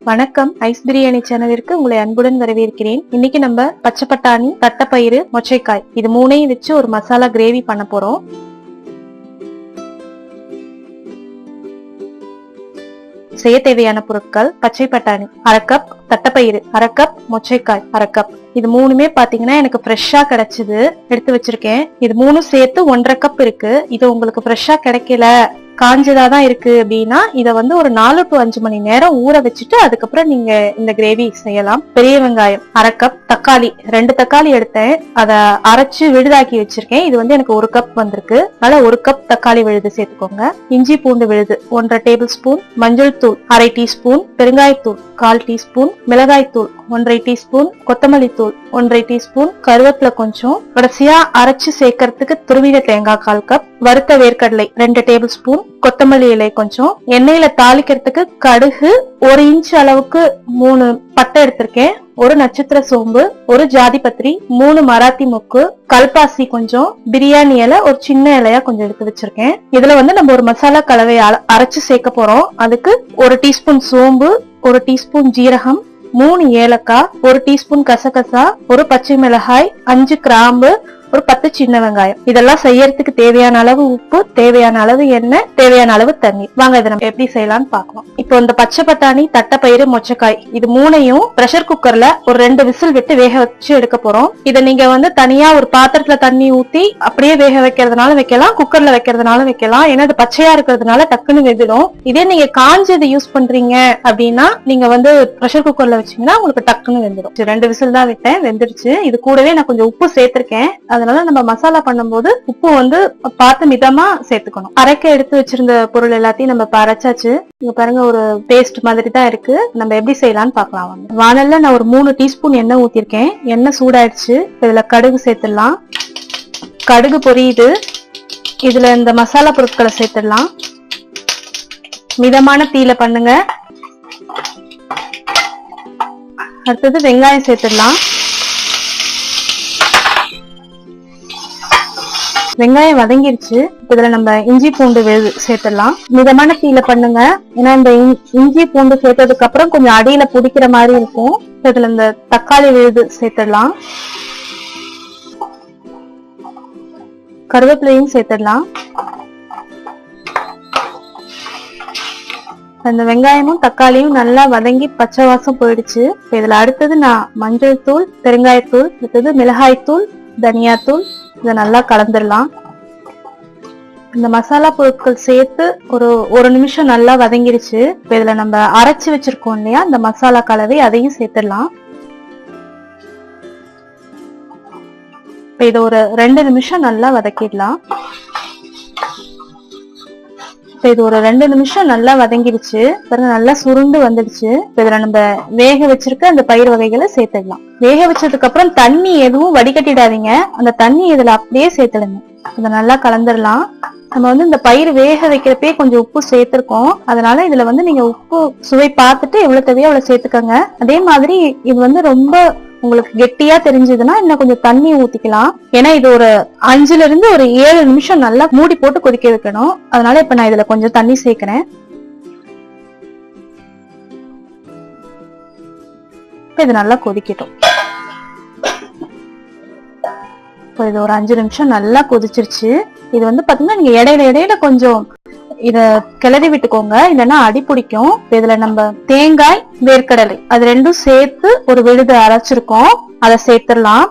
வணக்கம். ஐஸ் பிரியாணி சேனலிற்கு உங்களை அன்புடன் வரவேற்கிறேன். இன்னைக்கு நம்ம பச்சை பட்டாணி, தட்டைப்பயிறு, மொச்சைக்காய் இது மூணையும் வச்சு ஒரு மசாலா கிரேவி பண்ண போறோம். செய்ய தேவையான பொருட்கள்: பச்சை பட்டாணி 1/2 கப், தட்டைப்பயிறு 1/2 கப், மொச்சைக்காய் 1/2 கப். இது மூணுமே பாத்தீங்கன்னா எனக்கு ஃப்ரெஷ்ஷா கிடைச்சது, எடுத்து வச்சிருக்கேன். இது மூணும் சேர்த்து 1/2 கப் இருக்கு. இது உங்களுக்கு ஃப்ரெஷ்ஷா கிடைக்கல, காஞ்சதாதான் இருக்கு அப்படின்னா இத வந்து ஒரு 4 to 5 மணி நேரம் ஊற வச்சுட்டு அதுக்கப்புறம் நீங்க இந்த கிரேவி செய்யலாம். பெரிய வெங்காயம் 1/2 கப், தக்காளி 2 தக்காளி எடுத்தேன், அத அரைச்சு விழுதாக்கி வச்சிருக்கேன். இது வந்து எனக்கு 1 கப் வந்திருக்கு, அதனால 1 கப் தக்காளி விழுது சேர்த்துக்கோங்க. இஞ்சி பூண்டு விழுது 1/2 டேபிள் ஸ்பூன், மஞ்சள் தூள் 1/2 டீஸ்பூன், பெருங்காயத்தூள் 1/4 டீஸ்பூன், மிளகாய் தூள் 1/2 டீஸ்பூன், கொத்தமல்லி தூள் 1/2 டீஸ்பூன், கருவேப்பிலை கொஞ்சம், கடைசியா அரைச்சு சேர்க்கறதுக்கு துருவின தேங்காய் 1/4 கப், வறுத்த வேர்க்கடலை 2 டேபிள் ஸ்பூன், கொத்தமல்லி இலை கொஞ்சம், எண்ணெயில தாளிக்கிறதுக்கு கடுகு 1 இன்ச் அளவுக்கு 3 பட்டை எடுத்திருக்கேன், 1 நட்சத்திர சோம்பு, 1 ஜாதி பத்திரி, 3 மராத்தி மொக்கு, கல்பாசி கொஞ்சம், பிரியாணி இலை ஒரு சின்ன இலையா கொஞ்சம் எடுத்து வச்சிருக்கேன். இதுல வந்து நம்ம ஒரு மசாலா கலவை அரைச்சு சேர்க்க போறோம். அதுக்கு 1 டீஸ்பூன் சோம்பு, 1 டீஸ்பூன் ஜீரகம், 3 ஏலக்காய், 1 டீஸ்பூன் கசகசா, 1 பச்சை மிளகாய், 5 கிராம்பு, ஒரு 10 சின்ன வெங்காயம். இதெல்லாம் செய்யறதுக்கு தேவையான அளவு உப்பு, தேவையான அளவு எண்ணெய், தேவையான அளவு தண்ணீர். வாங்க இதை நம்ம எப்படி செய்யலாம்னு பாக்கலாம். இப்போ இந்த பச்சை பட்டாணி, தட்டைப்பயிறு, மொச்சக்காய் இது மூணையும் பிரஷர் குக்கர்ல ஒரு 2 விசில் விட்டு வேக வச்சு எடுக்க போறோம். இதை நீங்க வந்து தனியா ஒரு பாத்திரத்துல தண்ணி ஊத்தி அப்படியே வேக வைக்கிறதுனால வைக்கலாம், குக்கர்ல வைக்கிறதுனால வைக்கலாம். ஏன்னா இது பச்சையா இருக்கிறதுனால டக்குன்னு வெந்துடும். இதே நீங்க காஞ்சது யூஸ் பண்றீங்க அப்படின்னா நீங்க வந்து பிரஷர் குக்கர்ல வச்சீங்கன்னா உங்களுக்கு டக்குன்னு வெந்துடும். 2 விசில் தான் விட்டேன், வெந்துருச்சு. இது கூடவே நான் கொஞ்சம் உப்பு சேர்த்திருக்கேன். அதனால நம்ம மசாலா பண்ணும்போது உப்பு வந்து பார்த்து மிதமா சேர்த்துக்கணும். அரைக்க எடுத்து வச்சிருந்த பொருள் எல்லாத்தையும் நம்ம அரைச்சாச்சு. இங்க பாருங்க, ஒரு பேஸ்ட் மாதிரி தான் இருக்கு. நம்ம எப்படி செய்யலாம்னு பாக்கலாம். வானல்ல நான் ஒரு 3 டீஸ்பூன் எண்ணெய் ஊத்திருக்கேன். எண்ணெய் சூடாயிடுச்சு. இதுல கடுகு சேர்த்துடலாம். கடுகு பொரியுது. இதுல இந்த மசாலா பொருட்களை சேர்த்துடலாம். மிதமான தீயில பண்ணுங்க. அடுத்தது வெங்காயம் சேர்த்துடலாம். வெங்காயம் வதங்கிருச்சு. இதுல நம்ம இஞ்சி பூண்டு விழுது சேர்த்துடலாம். மிதமான தீயில பண்ணுங்க, ஏன்னா இந்த இஞ்சி பூண்டு சேர்த்ததுக்கு அப்புறம் கொஞ்சம் அடியில பிடிக்கிற மாதிரி இருக்கும். இதுல இந்த தக்காளி விழுது சேர்த்துடலாம். கருவேப்பிலையும் சேர்த்துடலாம். அந்த வெங்காயமும் தக்காளியும் நல்லா வதங்கி பச்சை வாசம் போயிடுச்சு. இதுல அடுத்தது நான் மஞ்சள் தூள், பெருங்காயத்தூள், அடுத்தது மிளகாய் தூள், தனியாத்தூள் இதை நல்லா கலந்துடலாம். இந்த மசாலா பொருட்கள் சேர்த்து ஒரு நிமிஷம் நல்லா வதங்கிருச்சு. இப்ப இதுல நம்ம அரைச்சு வச்சிருக்கோம் இல்லையா இந்த மசாலா கலவை, அதையும் சேர்த்துடலாம். இப்ப இதை ஒரு 2 நிமிஷம் நல்லா வதக்கிடலாம். இப்ப இது ஒரு 2 நிமிஷம் நல்லா வதங்கிருச்சு. நல்லா சுருண்டு வந்துடுச்சு. இதுல நம்ம வேக வச்சிருக்க அந்த பயிர் வகைகளை சேர்த்துடலாம். வேக வச்சதுக்கு அப்புறம் தண்ணி எதுவும் வடிகட்டிடாதீங்க, அந்த தண்ணி இதுல அப்படியே சேர்த்துடுங்க. இதை நல்லா கலந்துடலாம். நம்ம வந்து இந்த பயிர் வேக வைக்கிறப்பே கொஞ்சம் உப்பு சேர்த்திருக்கோம், அதனால இதுல வந்து நீங்க உப்பு சுவை பார்த்துட்டு எவ்வளவு தேவையோ அவ்வளவு சேர்த்துக்கோங்க. அதே மாதிரி இது வந்து ரொம்ப உங்களுக்கு கெட்டியா தெரிஞ்சதுன்னா இன்னும் கொஞ்சம் தண்ணி ஊத்திக்கலாம். ஏன்னா இது ஒரு 5ல இருந்து ஒரு 7 நிமிஷம் நல்லா மூடி போட்டு கொதிக்க வைக்கணும். அதனால இப்ப நான் இதுல கொஞ்சம் தண்ணி சேர்க்கிறேன். இப்ப இது நல்லா கொதிக்கட்டும். இப்போ இது ஒரு 5 நிமிஷம் நல்லா கொதிச்சிருச்சு. இது வந்து பாத்தீங்கன்னா நீங்க இடையில கொஞ்சம் இத கிளறி விட்டுக்கோங்க, இல்லைன்னா அடி பிடிக்கும். இதுல நம்ம தேங்காய், வேர்க்கடலை அது ரெண்டும் சேர்த்து ஒரு விழுது அரைச்சிருக்கோம், அதை சேர்த்துடலாம்.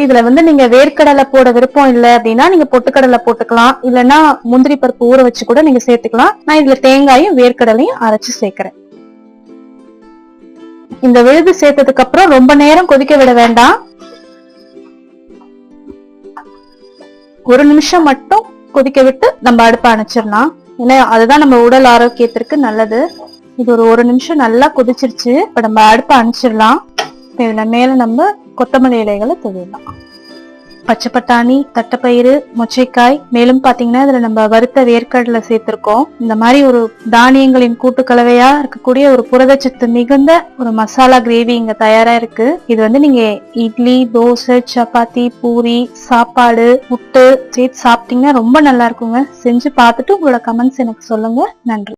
இதுல வந்து நீங்க வேர்க்கடலை போட விருப்பம் இல்லை அப்படின்னா நீங்க பொட்டுக்கடலை போட்டுக்கலாம், இல்லைன்னா முந்திரி பருப்பு ஊற வச்சு கூட நீங்க சேர்த்துக்கலாம். நான் இதுல தேங்காயும் வேர்க்கடலையும் அரைச்சு சேர்க்கிறேன். இந்த விழுது சேர்த்ததுக்கு அப்புறம் ரொம்ப நேரம் கொதிக்க விட வேண்டாம், 1 நிமிஷம் மட்டும் கொதிக்க விட்டு நம்ம அடுப்பை அணைச்சிடலாம். ஏன்னா அதுதான் நம்ம உடல் ஆரோக்கியத்திற்கு நல்லது. இது ஒரு 1 நிமிஷம் நல்லா கொதிச்சிருச்சு. இப்ப நம்ம அடுப்பை அணைச்சிடலாம். இதுல மேல நம்ம கொத்தமல்லி இலைகளை தூவிடலாம். பச்சை பட்டாணி, தட்டைப்பயிறு, மொச்சைக்காய், மேலும் பாத்தீங்கன்னா இதுல நம்ம வறுத்த வேர்க்கடலை சேர்த்திருக்கோம். இந்த மாதிரி ஒரு தானியங்களின் கூட்டு கலவையா இருக்கக்கூடிய ஒரு புரதச்சத்து மிகுந்த ஒரு மசாலா கிரேவி இங்க தயாரா இருக்கு. இது வந்து நீங்க இட்லி, தோசை, சப்பாத்தி, பூரி, சாப்பாடு, புட்டு சேர்த்து சாப்பிட்டீங்கன்னா ரொம்ப நல்லா இருக்குங்க. செஞ்சு பார்த்துட்டு உங்களோட கமெண்ட்ஸ் எனக்கு சொல்லுங்க. நன்றி.